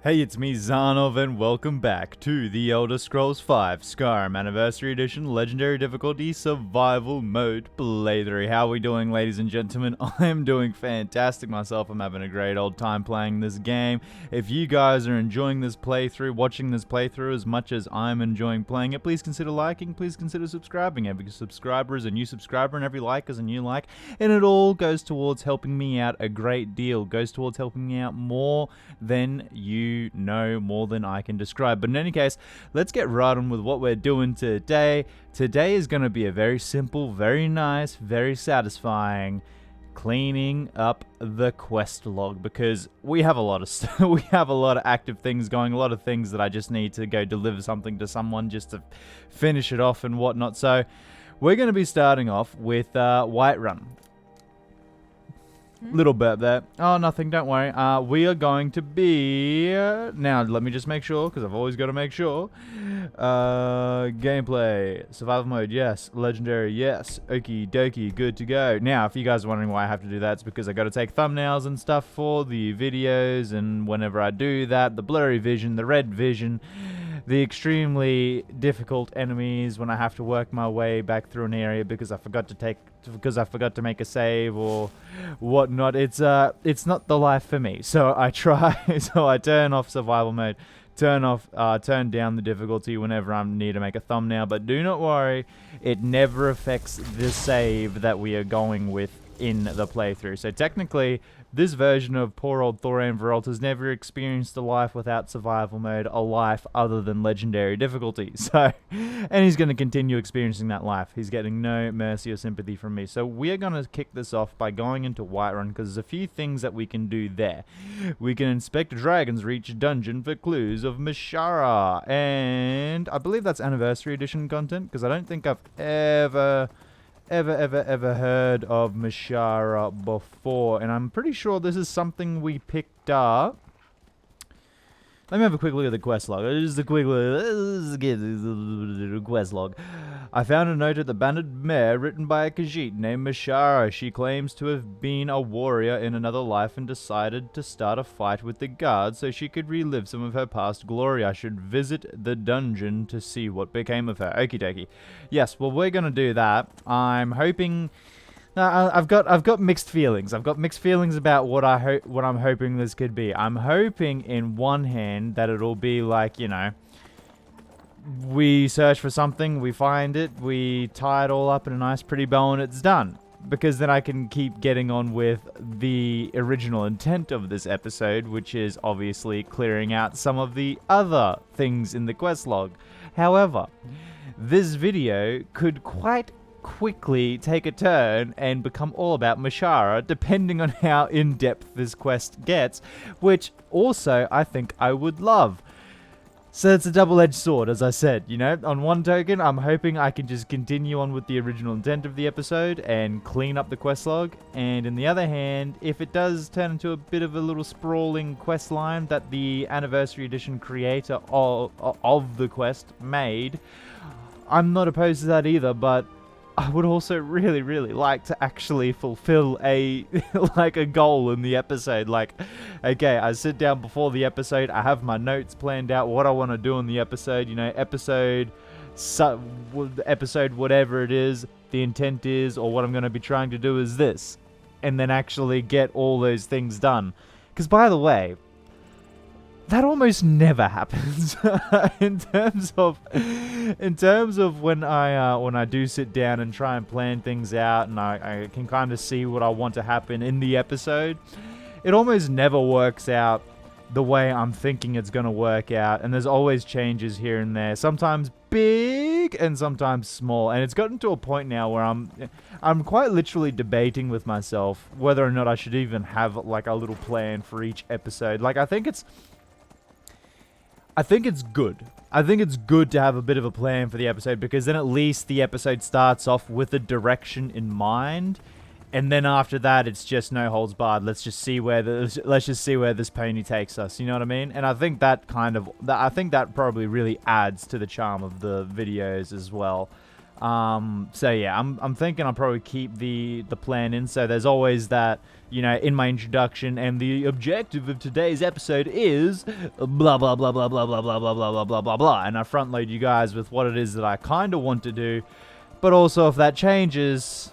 Hey, it's me, Zanov, and welcome back to The Elder Scrolls V Skyrim Anniversary Edition Legendary Difficulty Survival Mode playthrough. How are we doing, ladies and gentlemen? I am doing fantastic myself. I'm having a great old time playing this game. If you guys are enjoying this playthrough, watching this playthrough as much as I'm enjoying playing it, please consider liking, please consider subscribing. Every subscriber is a new subscriber and every like is a new like, and it all goes towards helping me out a great deal. Goes towards helping me out more than you know, more than I can describe. But in any case, let's get right on with what we're doing today. Today is going to be a very simple, very nice, very satisfying cleaning up the quest log, because we have a lot of we have a lot of active things going, a lot of things that I just need to go deliver something to someone just to finish it off and whatnot. So we're going to be starting off with Whiterun. Little burp there. Oh, nothing, don't worry. We are going to be... now, let me just make sure, because I've always got to make sure. Gameplay. Survival mode, yes. Legendary, yes. Okie dokie, good to go. Now, if you guys are wondering why I have to do that, it's because I got to take thumbnails and stuff for the videos, and whenever I do that, the blurry vision, the red vision, the extremely difficult enemies when I have to work my way back through an area because I forgot to make a save or whatnot. It's not the life for me. So I try. So I turn off survival mode, turn down the difficulty whenever I need to make a thumbnail. But do not worry, it never affects the save that we are going with in the playthrough. So technically, this version of poor old Thoran Veralt has never experienced a life without survival mode, a life other than legendary difficulty. So, and he's going to continue experiencing that life. He's getting no mercy or sympathy from me. So we are going to kick this off by going into Whiterun, because there's a few things that we can do there. We can inspect Dragon's Reach dungeon for clues of Mishara, and I believe that's Anniversary Edition content, because I don't think I've ever heard of Mishara before, and I'm pretty sure this is something we picked up. Let me have a quick look at the quest log. Just a quick look. Let's get the quest log. I found a note at the banded mare written by a Khajiit named Mishara. She claims to have been a warrior in another life and decided to start a fight with the guards so she could relive some of her past glory. I should visit the dungeon to see what became of her. Okie dokie. Yes, well, we're gonna do that. I'm hoping... I've got mixed feelings. I've got mixed feelings about what I'm hoping this could be. I'm hoping, in one hand, that it'll be like, you know, we search for something, we find it, we tie it all up in a nice pretty bow and it's done. Because then I can keep getting on with the original intent of this episode, which is obviously clearing out some of the other things in the quest log. However, this video could quite quickly take a turn and become all about Mishara, depending on how in-depth this quest gets, which also I think I would love. So it's a double-edged sword, as I said, you know. On one token, I'm hoping I can just continue on with the original intent of the episode and clean up the quest log, and in the other hand, if it does turn into a bit of a little sprawling quest line that the Anniversary Edition creator of the quest made, I'm not opposed to that either, but I would also really, really like to actually fulfill a like a goal in the episode. Like, okay, I sit down before the episode, I have my notes planned out, what I want to do in the episode, you know, episode whatever it is, the intent is, or what I'm going to be trying to do is this, and then actually get all those things done. Because, by the way, that almost never happens in terms of when I do sit down and try and plan things out, and I can kind of see what I want to happen in the episode. It almost never works out the way I'm thinking it's going to work out, and there's always changes here and there, sometimes big and sometimes small. And it's gotten to a point now where I'm quite literally debating with myself whether or not I should even have like a little plan for each episode. Like, I think it's good. I think it's good to have a bit of a plan for the episode, because then at least the episode starts off with a direction in mind, and then after that it's just no holds barred. Let's just see where this pony takes us. You know what I mean? And I think that probably really adds to the charm of the videos as well. So yeah, I'm thinking I'll probably keep the plan in. So there's always that, you know, in my introduction, and the objective of today's episode is blah blah blah blah blah blah blah blah blah blah blah blah blah, and I front load you guys with what it is that I kind of want to do, but also if that changes,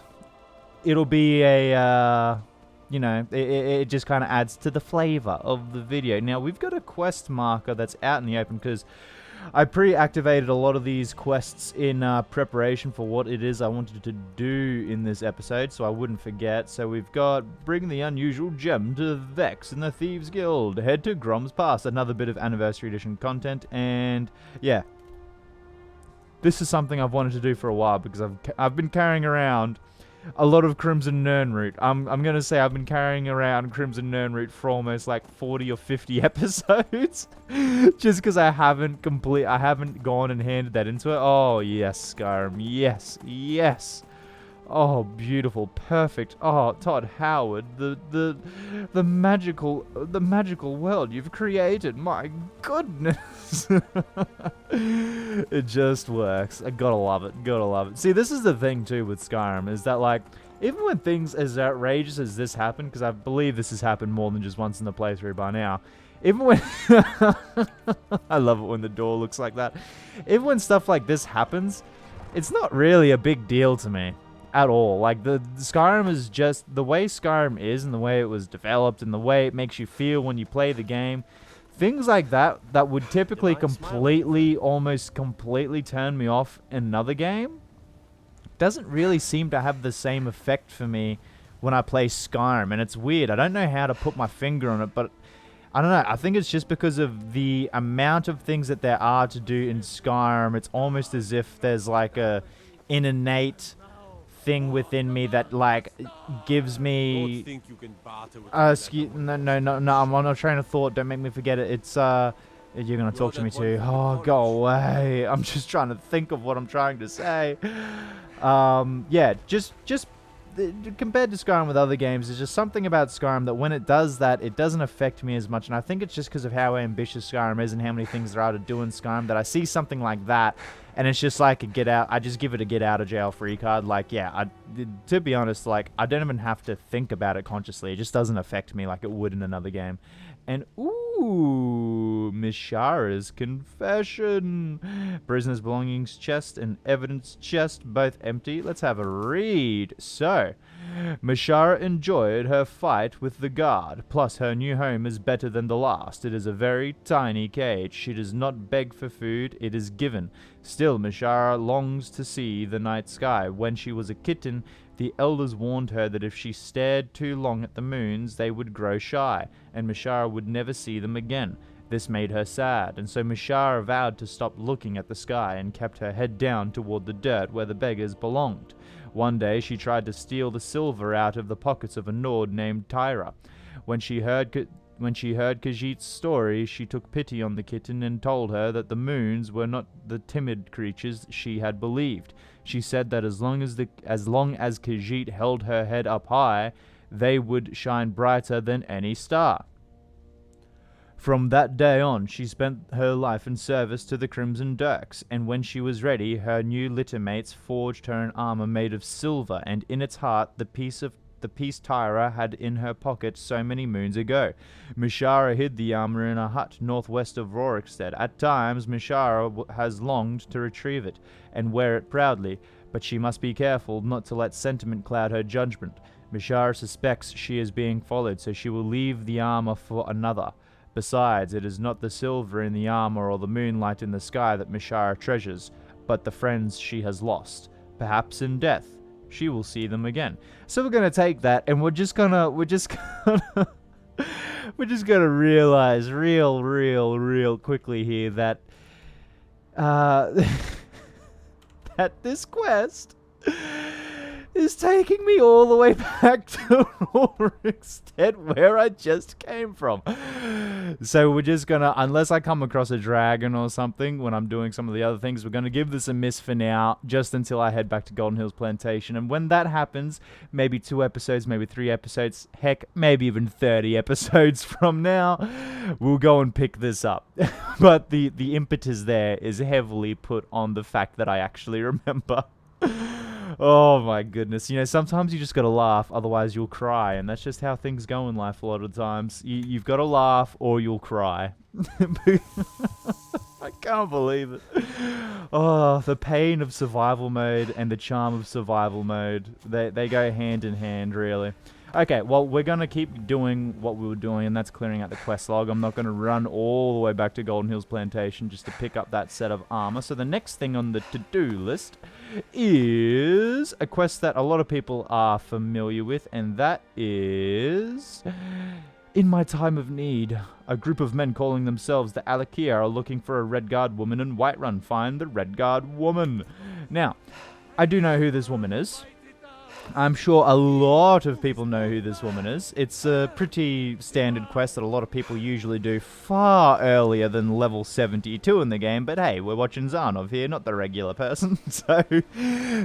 it'll be a you know, it just kind of adds to the flavor of the video. Now we've got a quest marker that's out in the open because I pre-activated a lot of these quests in preparation for what it is I wanted to do in this episode, so I wouldn't forget. So we've got bring the unusual gem to Vex in the Thieves Guild, head to Grom's Pass, another bit of Anniversary Edition content, and yeah, this is something I've wanted to do for a while because I've been carrying around a lot of Crimson Nirnroot. I'm gonna say I've been carrying around Crimson Nirnroot for almost like 40 or 50 episodes, just because I haven't gone and handed that into it. Oh yes, Skyrim, yes. Oh, beautiful, perfect. Oh, Todd Howard, the magical world you've created. My goodness. It just works. I gotta love it. See, this is the thing too with Skyrim, is that like, even when things as outrageous as this happen, because I believe this has happened more than just once in the playthrough by now, even when I love it when the door looks like that. Even when stuff like this happens, it's not really a big deal to me at all. Like, the Skyrim is just the way Skyrim is, and the way it was developed, and the way it makes you feel when you play the game. Things like that would typically almost completely turn me off in another game, doesn't really seem to have the same effect for me when I play Skyrim. And it's weird. I don't know how to put my finger on it, but I don't know. I think it's just because of the amount of things that there are to do in Skyrim. It's almost as if there's like an innate thing within me that like gives me no, I'm on a train of thought. Don't make me forget it. It's you're gonna talk to me too. Oh, go away. I'm just trying to think of what I'm trying to say. Yeah, just compared to Skyrim with other games, there's just something about Skyrim that when it does that, it doesn't affect me as much. And I think it's just because of how ambitious Skyrim is and how many things there are to do in Skyrim, that I see something like that and it's just like I just give it a get out of jail free card. Like, yeah, to be honest, like, I don't even have to think about it consciously. It just doesn't affect me like it would in another game. And ooh, Miss Shara's confession. Prisoner's belongings chest and evidence chest, both empty. Let's have a read. So, Miss Shara enjoyed her fight with the guard, plus her new home is better than the last. It is a very tiny cage. She does not beg for food, it is given. Still, Miss Shara longs to see the night sky. When she was a kitten, the elders warned her that if she stared too long at the moons, they would grow shy, and Miss Shara would never see them again. This made her sad, and so Miss Shara vowed to stop looking at the sky and kept her head down toward the dirt where the beggars belonged. One day she tried to steal the silver out of the pockets of a Nord named Tyra. When she heard Khajiit's story, she took pity on the kitten and told her that the moons were not the timid creatures she had believed. She said that as long as Khajiit held her head up high, they would shine brighter than any star. From that day on, she spent her life in service to the Crimson Dirks, and when she was ready, her new littermates forged her an armor made of silver, and in its heart the piece Tyra had in her pocket so many moons ago. Miss Shara hid the armor in a hut northwest of Rorikstead. At times, Miss Shara has longed to retrieve it and wear it proudly, but she must be careful not to let sentiment cloud her judgment. Miss Shara suspects she is being followed, so she will leave the armor for another. Besides, it is not the silver in the armor or the moonlight in the sky that Miss Shara treasures, but the friends she has lost. Perhaps in death, she will see them again. So we're gonna take that, and we're just gonna realize real quickly here that that this quest is taking me all the way back to Rorikstead, where I just came from. So we're just gonna, unless I come across a dragon or something when I'm doing some of the other things, we're gonna give this a miss for now, just until I head back to Golden Hills Plantation. And when that happens, maybe 2 episodes, maybe 3 episodes, heck, maybe even 30 episodes from now, we'll go and pick this up. But the impetus there is heavily put on the fact that I actually remember Oh my goodness. You know, sometimes you just gotta laugh, otherwise you'll cry. And that's just how things go in life a lot of times. You've gotta laugh or you'll cry. I can't believe it. Oh, the pain of survival mode and the charm of survival mode. They go hand in hand, really. Okay, well, we're going to keep doing what we were doing, and that's clearing out the quest log. I'm not going to run all the way back to Golden Hills Plantation just to pick up that set of armor. So the next thing on the to-do list is a quest that a lot of people are familiar with, and that is... In my time of need, a group of men calling themselves the Alakia are looking for a Redguard woman in Whiterun. Find the Redguard woman. Now, I do know who this woman is. I'm sure a lot of people know who this woman is. It's a pretty standard quest that a lot of people usually do far earlier than level 72 in the game, but hey, we're watching Zarnov here, not the regular person, so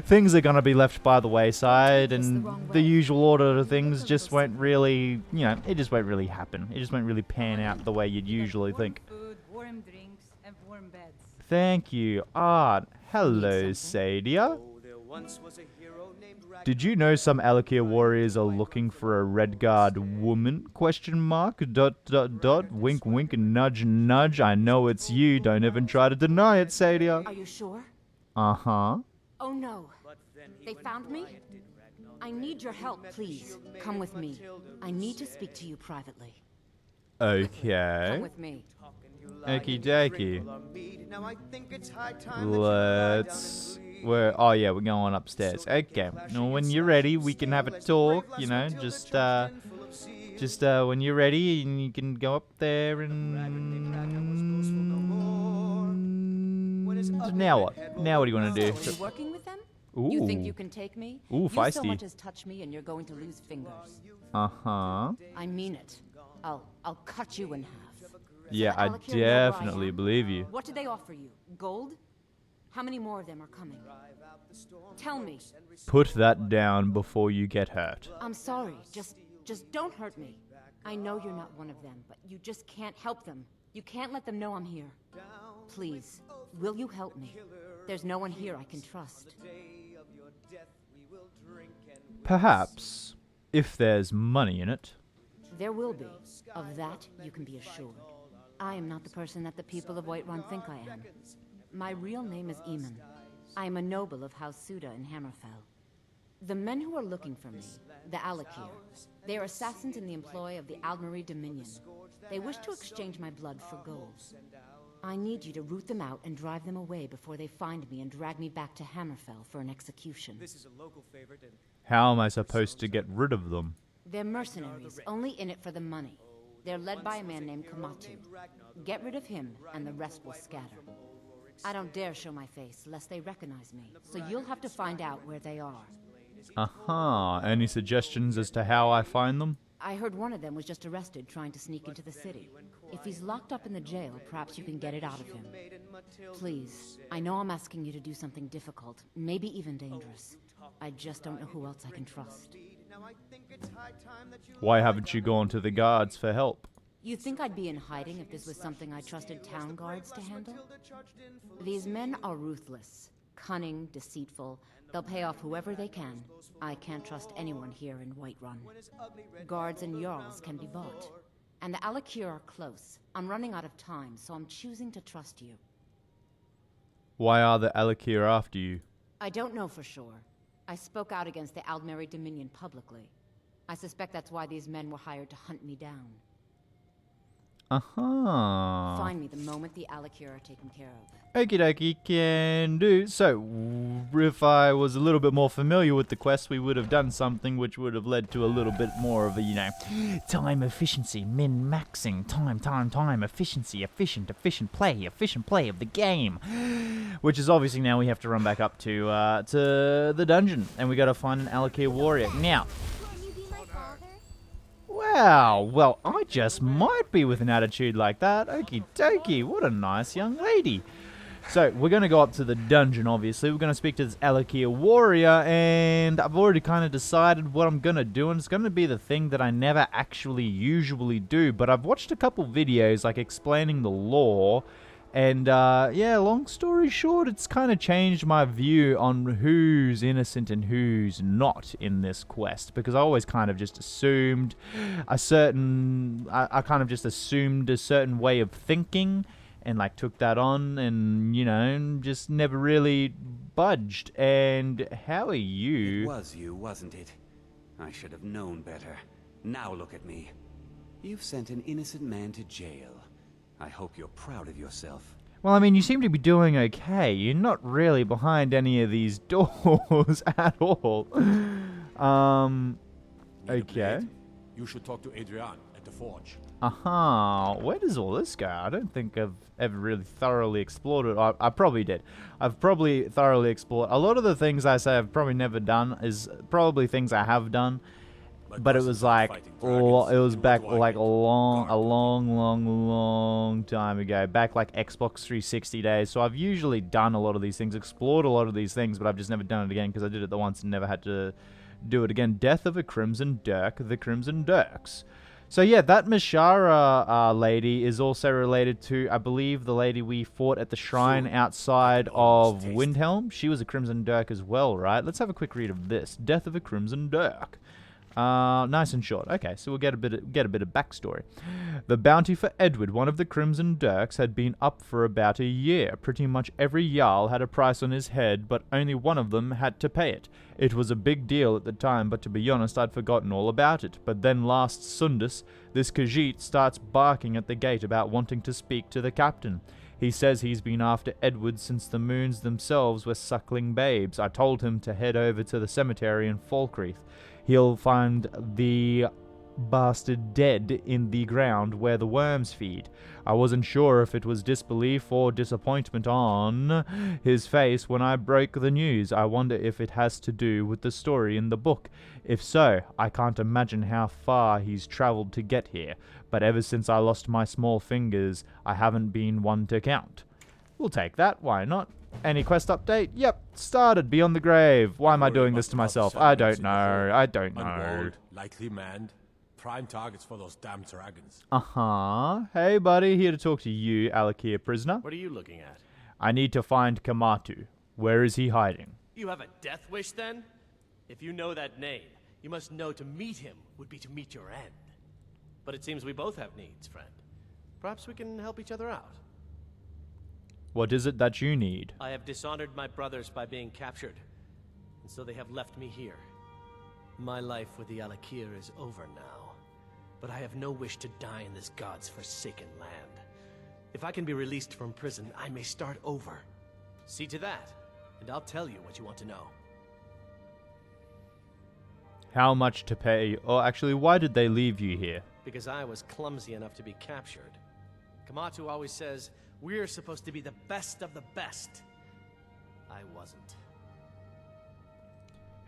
things are going to be left by the wayside, and the usual order of things just won't really, you know, it just won't really happen. It just won't really pan out the way you'd usually think. Thank you, Art. Hello, Sadia. Did you know some Alakia warriors are looking for a Redguard woman? Question mark. ... Wink wink nudge nudge. I know it's you. Don't even try to deny it, Sadia. Are you sure? Uh-huh. Oh no. They found me? I need your help, please. Come with me. I need to speak to you privately. Okay. Come with me. Okie dokie. Let's... Oh yeah, we're going upstairs. Okay. Now when you're ready, we can have a talk, you know, just when you're ready, and you can go up there and... Now what? Now what do you want to do? So, are you working with them? Ooh. You think you can take me? Ooh, feisty. You so much as touch me and you're going to lose fingers. Uh-huh. I mean it. I'll cut you in half. Yeah, I definitely believe you. What did they offer you? Gold? How many more of them are coming? Tell me. Put that down before you get hurt. I'm sorry. Just don't hurt me. I know you're not one of them, but you just can't help them. You can't let them know I'm here. Please, will you help me? There's no one here I can trust. Perhaps, if there's money in it. There will be. Of that, you can be assured. I am not the person that the people of Whiterun think I am. My real name is Eamon. I am a noble of House Suda in Hammerfell. The men who are looking for me, the Alakia, they are assassins in the employ of the Aldmeri Dominion. They wish to exchange my blood for gold. I need you to root them out and drive them away before they find me and drag me back to Hammerfell for an execution. How am I supposed to get rid of them? They're mercenaries, only in it for the money. They're led by a man named Kamatu. Get rid of him, and the rest will scatter. I don't dare show my face, lest they recognize me, so you'll have to find out where they are. Uh-huh. Any suggestions as to how I find them? I heard one of them was just arrested trying to sneak into the city. If he's locked up in the jail, perhaps you can get it out of him. Please, I know I'm asking you to do something difficult, maybe even dangerous. I just don't know who else I can trust. Why haven't you gone to the guards for help? You think I'd be in hiding if this was something I trusted town guards to handle? These men are ruthless, cunning, deceitful. They'll pay off whoever they can. I can't trust anyone here in Whiterun. Guards and Jarls can be bought. And the Alakia are close. I'm running out of time, so I'm choosing to trust you. Why are the Alakia after you? I don't know for sure. I spoke out against the Aldmeri Dominion publicly. I suspect that's why these men were hired to hunt me down. Uh-huh. Find me the moment the Alakia are taken care of. Okie dokie, can do. So, if I was a little bit more familiar with the quest, we would have done something which would have led to a little bit more of a, you know, time efficiency, min-maxing, time, efficiency, efficient play of the game. Which is obviously now we have to run back up to the dungeon, and we got to find an Alakia Warrior. Now, wow, well, I just might be with an attitude like that. Okie dokie, what a nice young lady. So, we're going to go up to the dungeon, obviously. We're going to speak to this Alakia Warrior, and I've already kind of decided what I'm going to do, and it's going to be the thing that I never actually usually do, but I've watched a couple videos, like, explaining the lore, And yeah, long story short, it's kind of changed my view on who's innocent and who's not in this quest, because I always kind of just assumed a certain, I kind of just assumed a certain way of thinking, and like took that on, and you know, just never really budged. And how are you? It was you, wasn't it? I should have known better. Now look at me. You've sent an innocent man to jail. I hope you're proud of yourself. Well, I mean, you seem to be doing okay. You're not really behind any of these doors at all. Need a Okay. blade? You should talk to Adrian at the forge. Aha, where does all this go? I don't think I've ever really thoroughly explored it. I probably did. I've probably thoroughly explored. A lot of the things I say I've probably never done is probably things I have done. But it was like, it was back like a long time ago. Back like Xbox 360 days. So I've usually done a lot of these things, explored a lot of these things, but I've just never done it again because I did it the once and never had to do it again. Death of a Crimson Dirk, the Crimson Dirks. So yeah, that Mishara lady is also related to, I believe, the lady we fought at the shrine outside of Windhelm. She was a Crimson Dirk as well, right? Let's have a quick read of this. Death of a Crimson Dirk. Nice and short. Okay, so we'll get a bit of backstory. The bounty for Edward, one of the Crimson Dirks, had been up for about a year. Pretty much every Jarl had a price on his head, but only one of them had to pay it. It was a big deal at the time, but to be honest, I'd forgotten all about it. But then last Sundus, this Khajiit starts barking at the gate about wanting to speak to the captain. He says he's been after Edward since the moons themselves were suckling babes. I told him to head over to the cemetery in Falkreath. He'll find the bastard dead in the ground where the worms feed. I wasn't sure if it was disbelief or disappointment on his face when I broke the news. I wonder if it has to do with the story in the book. If so, I can't imagine how far he's traveled to get here. But ever since I lost my small fingers, I haven't been one to count. We'll take that, why not? Any quest update? Yep, started Beyond the Grave. Why am I doing this to myself? I don't know. I don't know. Unwalled, lightly manned, prime targets for those damn dragons. Uh-huh. Hey, buddy, here to talk to you, Alakia prisoner. What are you looking at? I need to find Kamatu. Where is he hiding? You have a death wish, then? If you know that name, you must know to meet him would be to meet your end. But it seems we both have needs, friend. Perhaps we can help each other out. What is it that you need? I have dishonored my brothers by being captured, and so they have left me here. My life with the Alakia is over now, but I have no wish to die in this god's forsaken land. If I can be released from prison, I may start over. See to that, and I'll tell you what you want to know. How much to pay? Or actually, why did they leave you here? Because I was clumsy enough to be captured. Kamatu always says, we're supposed to be the best of the best. I wasn't.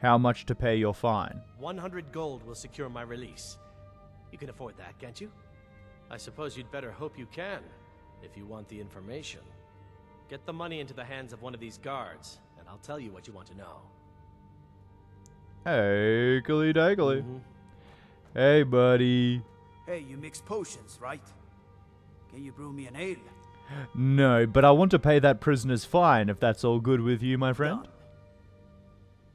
How much to pay your fine? 100 gold will secure my release. You can afford that, can't you? I suppose you'd better hope you can, if you want the information. Get the money into the hands of one of these guards, and I'll tell you what you want to know. Hey, Daggly. Hey, buddy. Hey, you mix potions, right? Can you brew me an ale? No, but I want to pay that prisoner's fine, if that's all good with you, my friend. Done.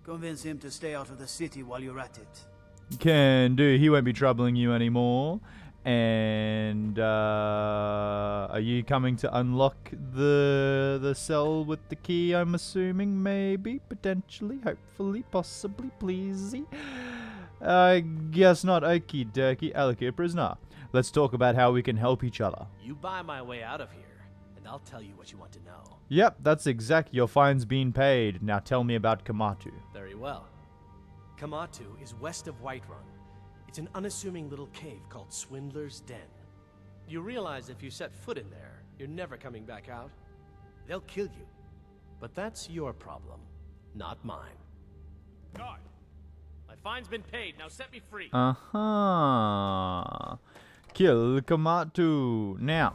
Convince him to stay out of the city while you're at it. Can do. He won't be troubling you anymore. And, are you coming to unlock the cell with the key, I'm assuming? Maybe, potentially, hopefully, possibly, pleasey. I guess not. Okie dokie. Alakia prisoner. Let's talk about how we can help each other. You buy my way out of here, and I'll tell you what you want to know. Yep, that's exact. Your fine's been paid. Now tell me about Kamatu. Very well. Kamatu is west of Whiterun. It's an unassuming little cave called Swindler's Den. You realize if you set foot in there, you're never coming back out. They'll kill you. But that's your problem, not mine. Guard! My fine's been paid, now set me free! Uh-huh. Kill Kamatu. Now,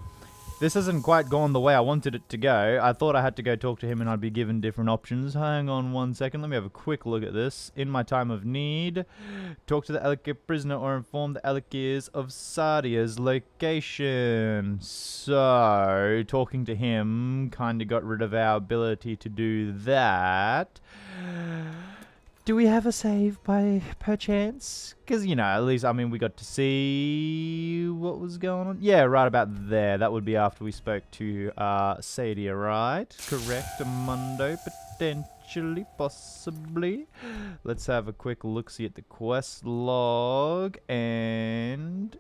This hasn't quite gone the way I wanted it to go. I thought I had to go talk to him and I'd be given different options. Hang on one second. Let me have a quick look at this. In my time of need, talk to the Alakia prisoner or inform the Alakias of Sardia's location. So, talking to him kind of got rid of our ability to do that. Do we have a save by perchance? Because, you know, at least, I mean, we got to see what was going on. Yeah, right about there. That would be after we spoke to Sadia, right? Correct, Mundo, potentially, possibly. Let's have a quick look-see at the quest log and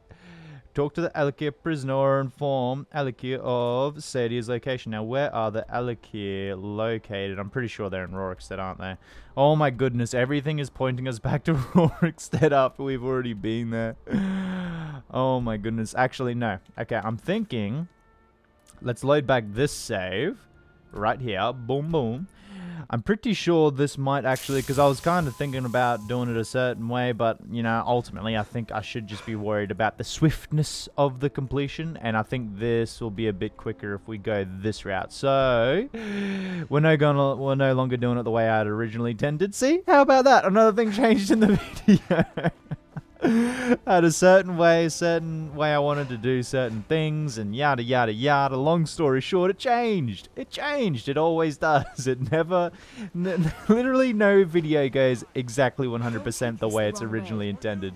talk to the Alakia prisoner or inform Alakia of Sadia's location. Now, where are the Alakia located? I'm pretty sure they're in Rorikstead, aren't they? Oh my goodness, everything is pointing us back to Rorikstead after we've already been there. Oh my goodness. Actually, no. Okay, I'm thinking, let's load back this save right here. Boom, boom. I'm pretty sure this might actually, because I was kind of thinking about doing it a certain way, but, you know, ultimately I think I should just be worried about the swiftness of the completion, and I think this will be a bit quicker if we go this route. So, we're no longer doing it the way I had originally intended. See? How about that? Another thing changed in the video. I had a certain way I wanted to do certain things, and yada yada yada. Long story short, it changed. It changed. It always does. It never, literally no video goes exactly 100% the way it's originally intended.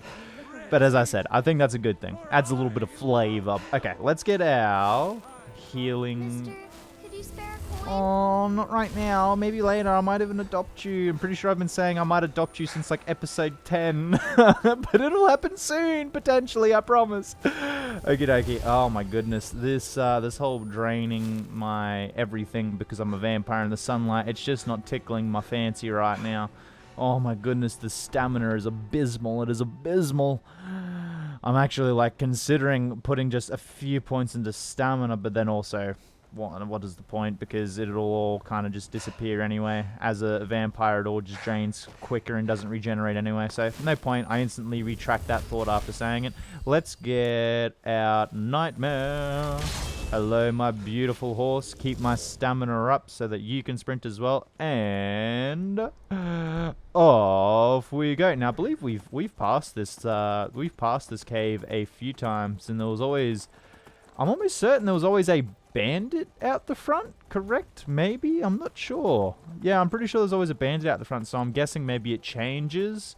But as I said, I think that's a good thing. Adds a little bit of flavor. Okay, let's get our healing. Mister, could you spare a coin? Oh, not right now. Maybe later. I might even adopt you. I'm pretty sure I've been saying I might adopt you since like episode 10. But it'll happen soon, potentially, I promise. Okie dokie. Oh my goodness. This whole draining my everything because I'm a vampire in the sunlight, it's just not tickling my fancy right now. Oh my goodness, the stamina is abysmal. It is abysmal. I'm actually like considering putting just a few points into stamina, but then also what is the point, because it'll all kind of just disappear anyway. As a vampire, it all just drains quicker and doesn't regenerate anyway, so no point. I instantly retract that thought after saying it. Let's get out Nightmare. Hello, my beautiful horse. Keep my stamina up so that you can sprint as well, and off we go. Now I believe we've passed this cave a few times, and there was always, I'm almost certain there was always a bandit out the front, correct? Maybe? I'm not sure. Yeah, I'm pretty sure there's always a bandit out the front, so I'm guessing maybe it changes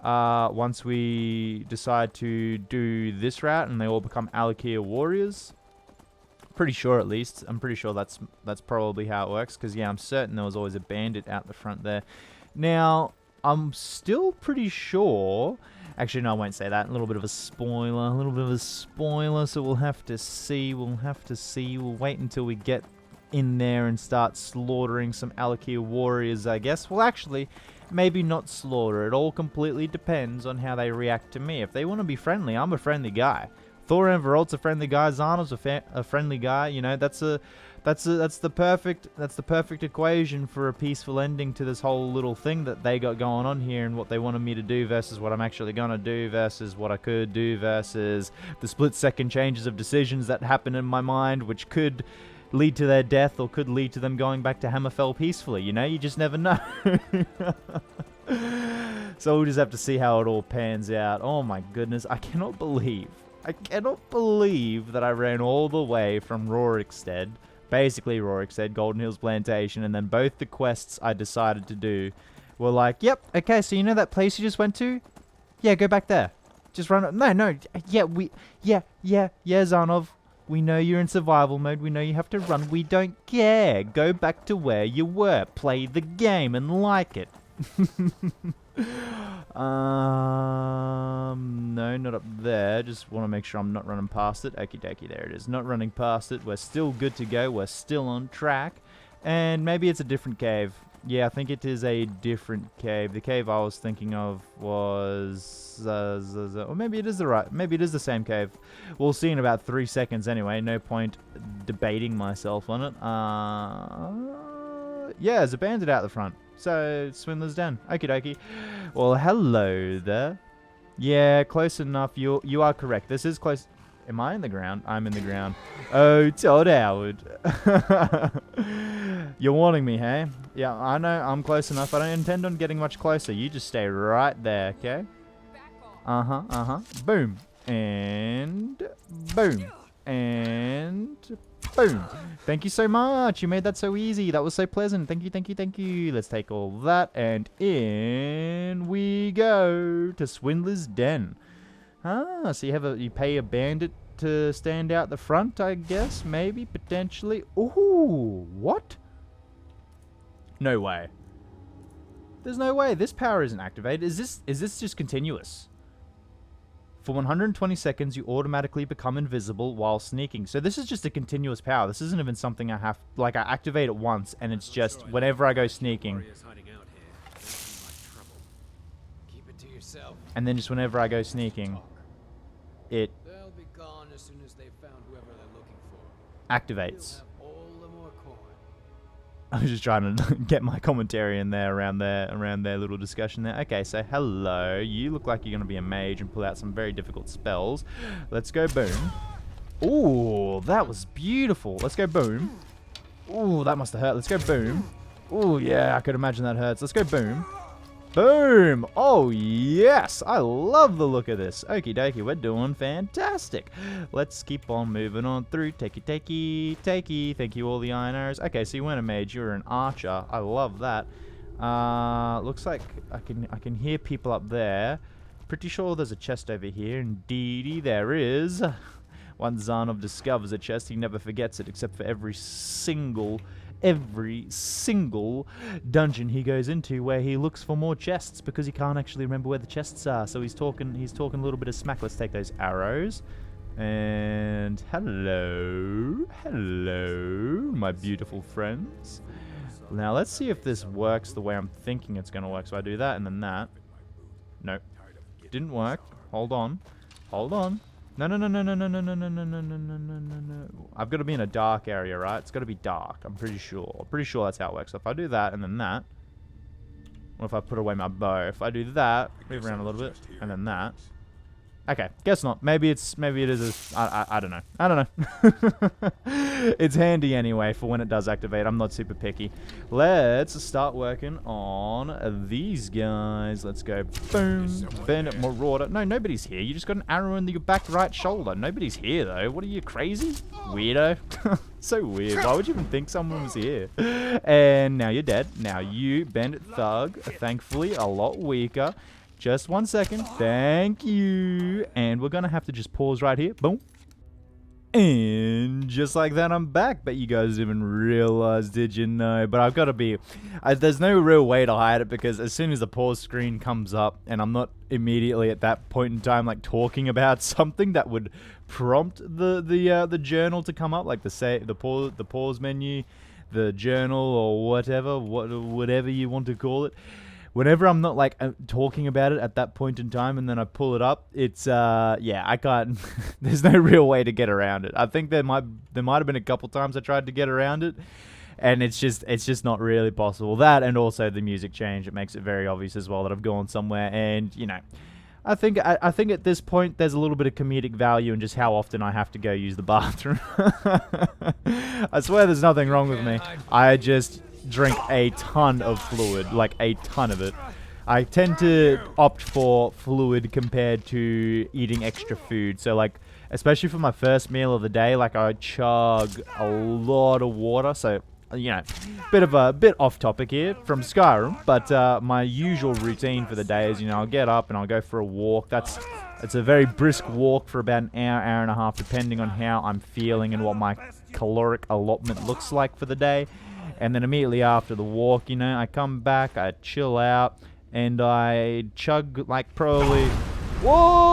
once we decide to do this route and they all become Alakia Warriors. Pretty sure, at least. I'm pretty sure that's probably how it works, because yeah, I'm certain there was always a bandit out the front there. Now, I'm still pretty sure. Actually, no, I won't say that. A little bit of a spoiler, so we'll have to see. We'll wait until we get in there and start slaughtering some Alakia Warriors, I guess. Well, actually, maybe not slaughter. It all completely depends on how they react to me. If they want to be friendly, I'm a friendly guy. Thor and Verolt's a friendly guy. Zana's a friendly guy. You know, that's the perfect equation for a peaceful ending to this whole little thing that they got going on here, and what they wanted me to do versus what I'm actually gonna do versus what I could do versus the split-second changes of decisions that happen in my mind, which could lead to their death or could lead to them going back to Hammerfell peacefully. You know, you just never know. So we'll just have to see how it all pans out. Oh my goodness, I cannot believe that I ran all the way from Rorikstead, basically Rorikstead, Golden Hills Plantation, and then both the quests I decided to do were like, yep, okay, so you know that place you just went to? Yeah, go back there. Just run. No, yeah, Zanov. We know you're in survival mode. We know you have to run. We don't care. Go back to where you were. Play the game and like it. No, not up there. Just want to make sure I'm not running past it. Okie dokie, there it is. Not running past it. We're still good to go. We're still on track. And maybe it's a different cave. Yeah, I think it is a different cave. The cave I was thinking of was, or maybe it is the same cave. We'll see in about 3 seconds anyway. No point debating myself on it. Yeah, there's a bandit out the front. So, Swindler's Den. Okie dokie. Well, hello there. Yeah, close enough. You are correct. This is close. Am I in the ground? I'm in the ground. Oh, Todd Howard. You're warning me, hey? Yeah, I know I'm close enough. I don't intend on getting much closer. You just stay right there, okay? Uh-huh. Boom. And boom. And boom. Thank you so much. You made that so easy. That was so pleasant. Thank you. Let's take all that, and in we go to Swindler's Den. Ah, so you pay a bandit to stand out the front, I guess, maybe, potentially. Ooh, what? No way. There's no way. This power isn't activated. Is this just continuous? For 120 seconds, you automatically become invisible while sneaking. So this is just a continuous power. This isn't even something I have... Like, I activate it once, and it's just whenever I go sneaking. And then just whenever I go sneaking, it activates. I was just trying to get my commentary in there around their little discussion there. Okay, so hello. You look like you're going to be a mage and pull out some very difficult spells. Let's go boom. Ooh, that was beautiful. Let's go boom. Ooh, that must have hurt. Let's go boom. Ooh, yeah, I could imagine that hurts. Let's go boom. Boom! Oh, yes! I love the look of this. Okie dokie, we're doing fantastic. Let's keep on moving on through. Takey. Thank you, all the iron arrows. Okay, so you weren't a mage, you were an archer. I love that. Looks like I can hear people up there. Pretty sure there's a chest over here. Indeedy, there is. Once Zarnov discovers a chest, he never forgets it, except for every single dungeon he goes into where he looks for more chests because he can't actually remember where the chests are. So he's talking a little bit of smack. Let's take those arrows. And hello, my beautiful friends. Now let's see if this works the way I'm thinking it's going to work. So I do that and then that. Nope. Didn't work. Hold on. No. I've got to be in a dark area, right? It's got to be dark. I'm pretty sure. That's how it works. So if I do that and then that, or if I put away my bow, if I do that, move around a little bit, and then that. Okay, guess not. Maybe it is I don't know. It's handy anyway for when it does activate. I'm not super picky. Let's start working on these guys. Let's go boom, bandit marauder. No, nobody's here. You just got an arrow in your back right shoulder. Nobody's here though. What are you, crazy? Weirdo. So weird. Why would you even think someone was here? And now you're dead. Now you, bandit thug, thankfully a lot weaker. Just 1 second. Thank you. And we're going to have to just pause right here. Boom. And just like that, I'm back. Bet you guys didn't even realize, did you know? But I've got to be... there's no real way to hide it because as soon as the pause screen comes up and I'm not immediately at that point in time like talking about something that would prompt the journal to come up, like the pause menu, the journal or whatever you want to call it. Whenever I'm not like talking about it at that point in time and then I pull it up, it's yeah, I can't. There's no real way to get around it. I think there might have been a couple times I tried to get around it, and it's just not really possible. That and also the music change, it makes it very obvious as well that I've gone somewhere. And you know, I think at this point there's a little bit of comedic value in just how often I have to go use the bathroom. I swear there's nothing wrong with me. I just drink a ton of fluid, like a ton of it. I tend to opt for fluid compared to eating extra food. So like, especially for my first meal of the day, like I chug a lot of water. So, you know, bit off topic here from Skyrim, but my usual routine for the day is, you know, I'll get up and I'll go for a walk. It's a very brisk walk for about an hour and a half, depending on how I'm feeling and what my caloric allotment looks like for the day. And then immediately after the walk, you know, I come back, I chill out, and I chug like probably... Whoa!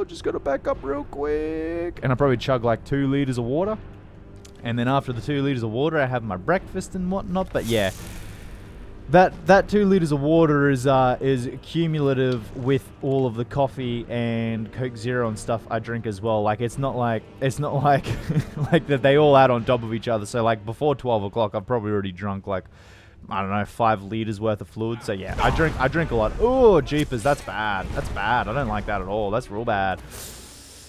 Just gotta back up real quick. And I probably chug like 2 liters of water. And then after the 2 liters of water, I have my breakfast and whatnot. But yeah, that 2 liters of water is cumulative with all of the coffee and Coke Zero and stuff I drink as well. Like it's not like like that they all add on top of each other. So like before 12 o'clock, I've probably already drunk like I don't know, 5 liters worth of fluid. So yeah, I drink a lot. Oh, jeepers, that's bad. That's bad. I don't like that at all. That's real bad.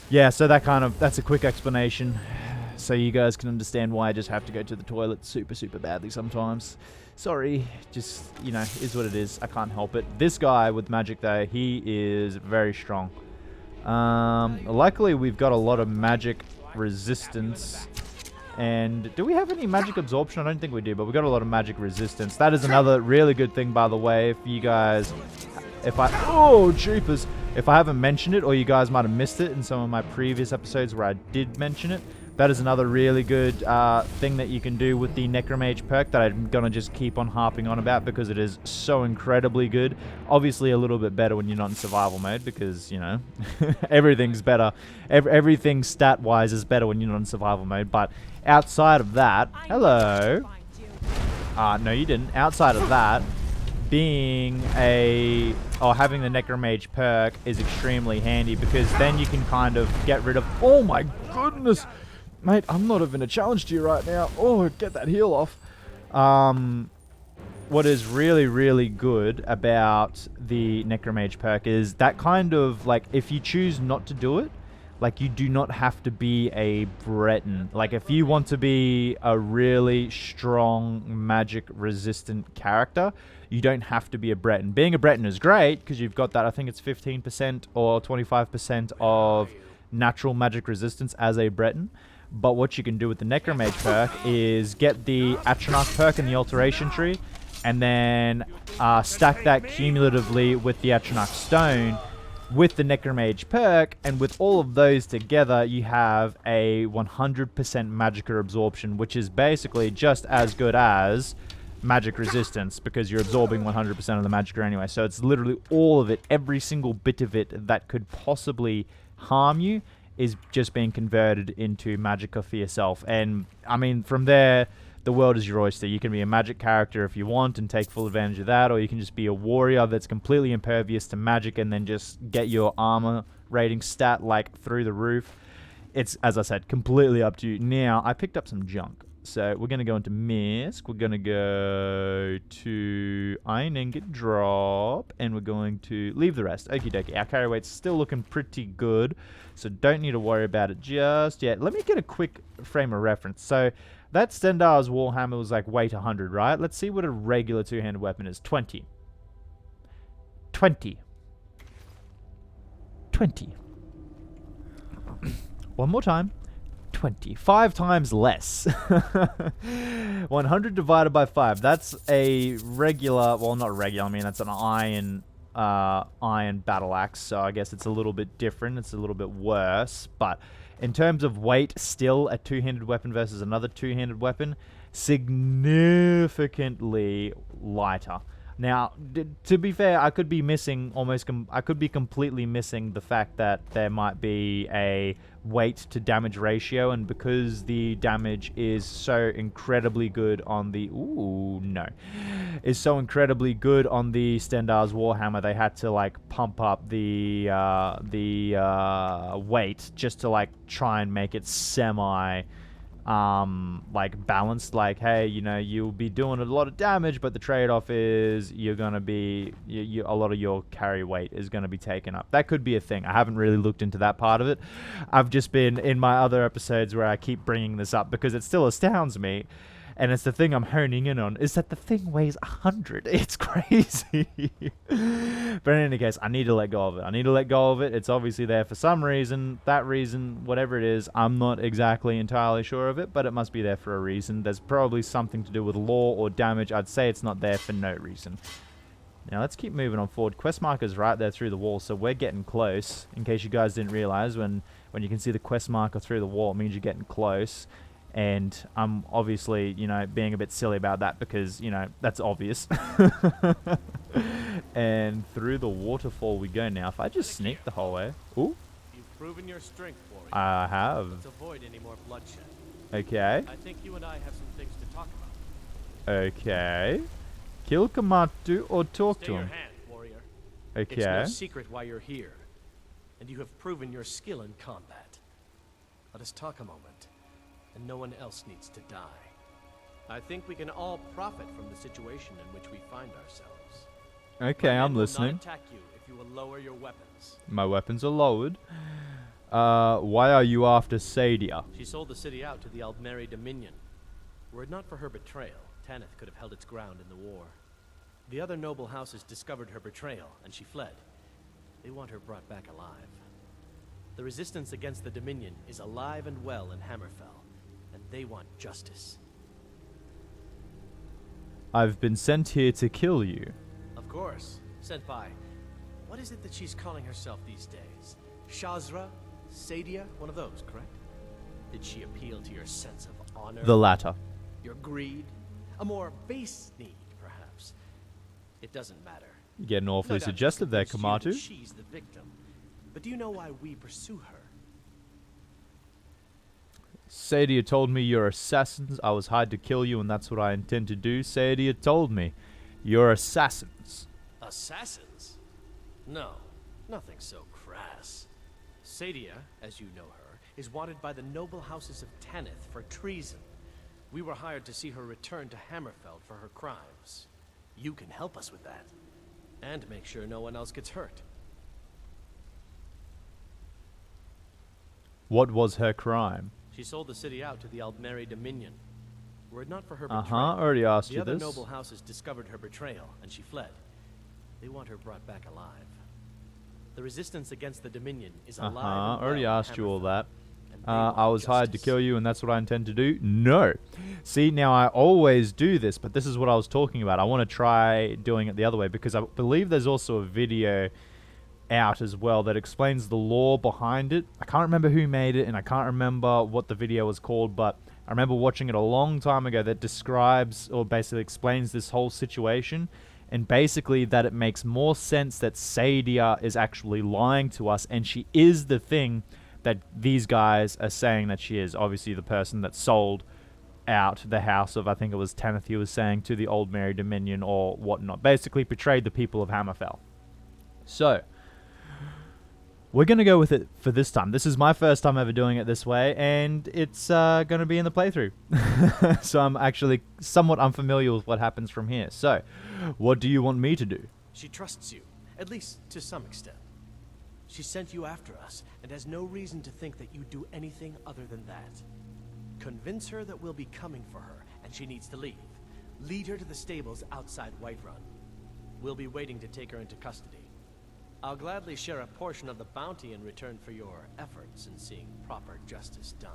Yeah, so that's a quick explanation. So you guys can understand why I just have to go to the toilet super, super badly sometimes. Sorry, just, you know, is what it is. I can't help it. This guy with magic though, he is very strong. Luckily we've got a lot of magic resistance. And do we have any magic absorption? I don't think we do, but we've got a lot of magic resistance. That is another really good thing, by the way, if you guys... Oh, jeepers. If I haven't mentioned it, or you guys might have missed it in some of my previous episodes where I did mention it, that is another really good thing that you can do with the Necromage perk that I'm going to just keep on harping on about because it is so incredibly good. Obviously a little bit better when you're not in survival mode because, you know, everything's better. Everything stat-wise is better when you're not in survival mode. But outside of that... Hello. No, you didn't. Outside of that, having the Necromage perk is extremely handy because then you can kind of get rid of... Oh my goodness! Mate, I'm not even a challenge to you right now. Oh, get that heal off. What is really, really good about the Necromage perk is that kind of, like, if you choose not to do it, like, you do not have to be a Breton. Like, if you want to be a really strong magic-resistant character, you don't have to be a Breton. Being a Breton is great, because you've got that, I think it's 15% or 25% of natural magic resistance as a Breton. But what you can do with the Necromage perk is get the Atronach perk in the Alteration Tree, and then stack that cumulatively with the Atronach Stone, with the Necromage perk, and with all of those together, you have a 100% Magicka absorption, which is basically just as good as magic resistance, because you're absorbing 100% of the Magicka anyway. So it's literally all of it, every single bit of it that could possibly harm you is just being converted into Magicka for yourself. And, I mean, from there, the world is your oyster. You can be a magic character if you want and take full advantage of that, or you can just be a warrior that's completely impervious to magic and then just get your armor rating stat, like, through the roof. It's, as I said, completely up to you. Now, I picked up some junk. So, we're going to go into Misk. We're going to go to Iron Ingot Drop. And we're going to leave the rest. Okie dokie. Our carry weight's still looking pretty good. So, don't need to worry about it just yet. Let me get a quick frame of reference. So, that Stendarr's Warhammer was like weight 100, right? Let's see what a regular two-handed weapon is. 20. 20. 20. One more time. 20. 5 times less. 100 divided by 5. That's a regular... Well, not regular. I mean, that's an iron battle axe. So I guess it's a little bit different. It's a little bit worse. But in terms of weight, still a two-handed weapon versus another two-handed weapon, significantly lighter. Now, to be fair, I could be missing I could be completely missing the fact that there might be a weight to damage ratio, and because the damage is so incredibly good on the... is so incredibly good on the Stendarr's Warhammer, they had to, like, pump up the weight just to, like, try and make it semi... like balanced, like, hey, you know, you'll be doing a lot of damage, but the trade-off is you're gonna be a lot of your carry weight is gonna be taken up. That could be a thing. I haven't really looked into that part of it. I've just been in my other episodes where I keep bringing this up because it still astounds me, and it's the thing I'm honing in on, is that the thing weighs 100. It's crazy. But in any case, I need to let go of it. I need to let go of it. It's obviously there for some reason. That reason, whatever it is, I'm not exactly entirely sure of it, but it must be there for a reason. There's probably something to do with law or damage. I'd say it's not there for no reason. Now, let's keep moving on forward. Quest marker's right there through the wall, so we're getting close. In case you guys didn't realize, when you can see the quest marker through the wall, it means you're getting close. And I'm obviously, you know, being a bit silly about that because, you know, that's obvious. And through the waterfall we go now. If I just sneak the whole way. Ooh. You've proven your strength, Warrior. I have. Let's avoid any more bloodshed. Okay. I think you and I have some things to talk about. Okay. Kill Kamatu or talk Stay to your him. hand, Warrior. Okay. It's no secret why you're here, and you have proven your skill in combat. Let us talk a moment, and no one else needs to die. I think we can all profit from the situation in which we find ourselves. Okay, My I'm men will listening. not attack you if you will lower your weapons. My weapons are lowered. Why are you after Sadia? She sold the city out to the Aldmeri Dominion. Were it not for her betrayal, Tanith could have held its ground in the war. The other noble houses discovered her betrayal, and she fled. They want her brought back alive. The resistance against the Dominion is alive and well in Hammerfell, and they want justice. I've been sent here to kill you. Of course. Senpai, what is it that she's calling herself these days? Shazra? Sadia? One of those, correct? Did she appeal to your sense of honor? The latter. Your greed? A more base need, perhaps? It doesn't matter. You're getting No awfully doubt suggestive there, she's convinced you that Kamatu. she's the victim. But do you know why we pursue her? Sadia told me you're assassins. I was hired to kill you, and that's what I intend to do. Sadia told me you're assassins. Assassins? No, nothing so crass. Sadia, as you know her, is wanted by the noble houses of Tanith for treason. We were hired to see her return to Hammerfell for her crimes. You can help us with that. And make sure no one else gets hurt. What was her crime? She sold the city out to the Aldmeri Dominion. Were it not for her Uh-huh, betrayal, already asked the you other this. noble houses discovered her betrayal, and she fled. They want her brought back alive. The resistance against the Dominion is alive Uh-huh, and already well in asked you all Hammerfell, that. and they I want was hired to justice. kill you, and that's what I intend to do? No. See, now I always do this, but this is what I was talking about. I want to try doing it the other way, because I believe there's also a video out as well that explains the lore behind it. I can't remember who made it, and I can't remember what the video was called, but I remember watching it a long time ago that describes, or basically explains this whole situation, and basically that it makes more sense that Sadia is actually lying to us, and she is the thing that these guys are saying that she is. Obviously the person that sold out the house of, I think it was Tanith, he was saying, to the Aldmeri Dominion or whatnot. Basically betrayed the people of Hammerfell. So, we're going to go with it for this time. This is my first time ever doing it this way, and it's going to be in the playthrough. So I'm actually somewhat unfamiliar with what happens from here. So, what do you want me to do? She trusts you, at least to some extent. She sent you after us, and has no reason to think that you do anything other than that. Convince her that we'll be coming for her, and she needs to leave. Lead her to the stables outside Whiterun. We'll be waiting to take her into custody. I'll gladly share a portion of the bounty in return for your efforts in seeing proper justice done.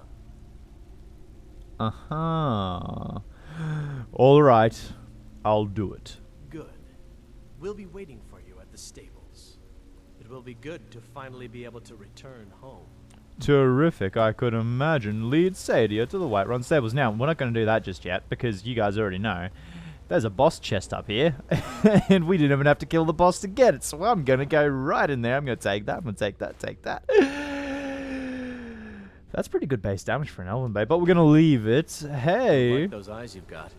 Uh-huh. All right. I'll do it. Good. We'll be waiting for you at the stables. It will be good to finally be able to return home. Terrific. I could imagine. Lead Sadia to the Whiterun stables. Now, we're not going to do that just yet, because you guys already know. There's a boss chest up here, and we didn't even have to kill the boss to get it, so I'm going to go right in there. I'm going to take that, I'm going to take that, take that. That's pretty good base damage for an Elven Bay, but we're going to leave it. I Hey, like those eyes you've got.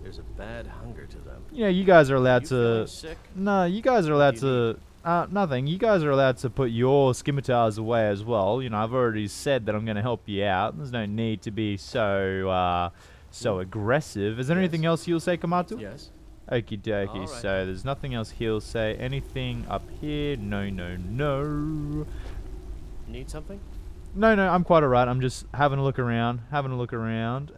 There's a bad hunger to them. you know, you guys are allowed You to... feeling sick? No, you guys are allowed do you to... nothing. You guys are allowed to put your scimitars away as well. You know, I've already said that I'm going to help you out. There's no need to be so aggressive. Is there anything else you'll say, Kamatu? Yes. Okie dokie. Alright. So there's nothing else he'll say. Anything up here? No, no, no. Need something? No, I'm quite alright. I'm just having a look around,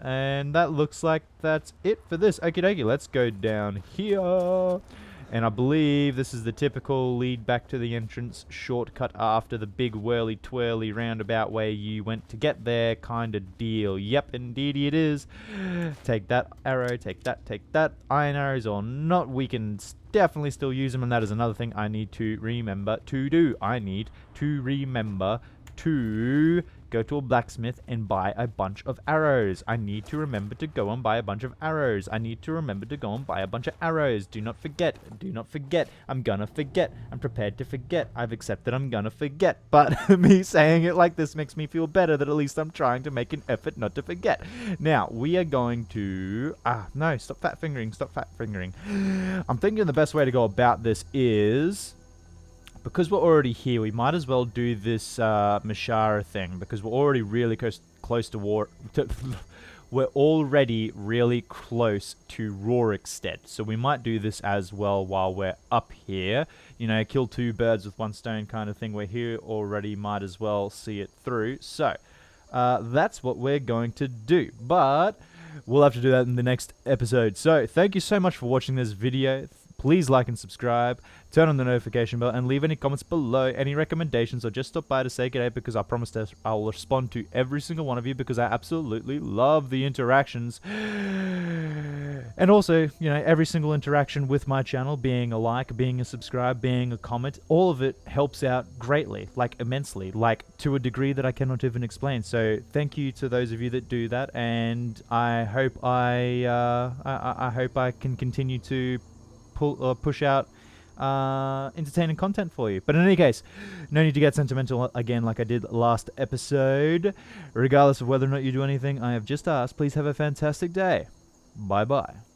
and that looks like that's it for this. Okie dokie, let's go down here. And I believe this is the typical lead back to the entrance shortcut after the big whirly-twirly roundabout where you went to get there kind of deal. Yep, indeed it is. Take that arrow, take that. Iron arrows or not, we can definitely still use them, and that is another thing I need to remember to do. I need to remember to go to a blacksmith and buy a bunch of arrows. I need to remember to go and buy a bunch of arrows. I need to remember to go and buy a bunch of arrows. Do not forget. Do not forget. I'm gonna forget. I'm prepared to forget. I've accepted I'm gonna forget. But me saying it like this makes me feel better that at least I'm trying to make an effort not to forget. Now, we are going to... no, stop fat fingering. Stop fat fingering. I'm thinking the best way to go about this is... because we're already here, we might as well do this Mashara thing, because we're already really close to war. we're already really close to Rorikstead. So we might do this as well while we're up here. You know, kill 2 birds with 1 stone kind of thing. We're here already, might as well see it through. So that's what we're going to do. But we'll have to do that in the next episode. So thank you so much for watching this video. Please like and subscribe, turn on the notification bell, and leave any comments below, any recommendations, or just stop by to say g'day, because I promise that I'll respond to every single one of you, because I absolutely love the interactions. And also, you know, every single interaction with my channel, being a like, being a subscribe, being a comment, all of it helps out greatly, like immensely, like to a degree that I cannot even explain. So thank you to those of you that do that, and I hope I hope I can continue to push out entertaining content for you. But in any case, no need to get sentimental again like I did last episode. Regardless of whether or not you do anything I have just asked, please have a fantastic day. Bye bye.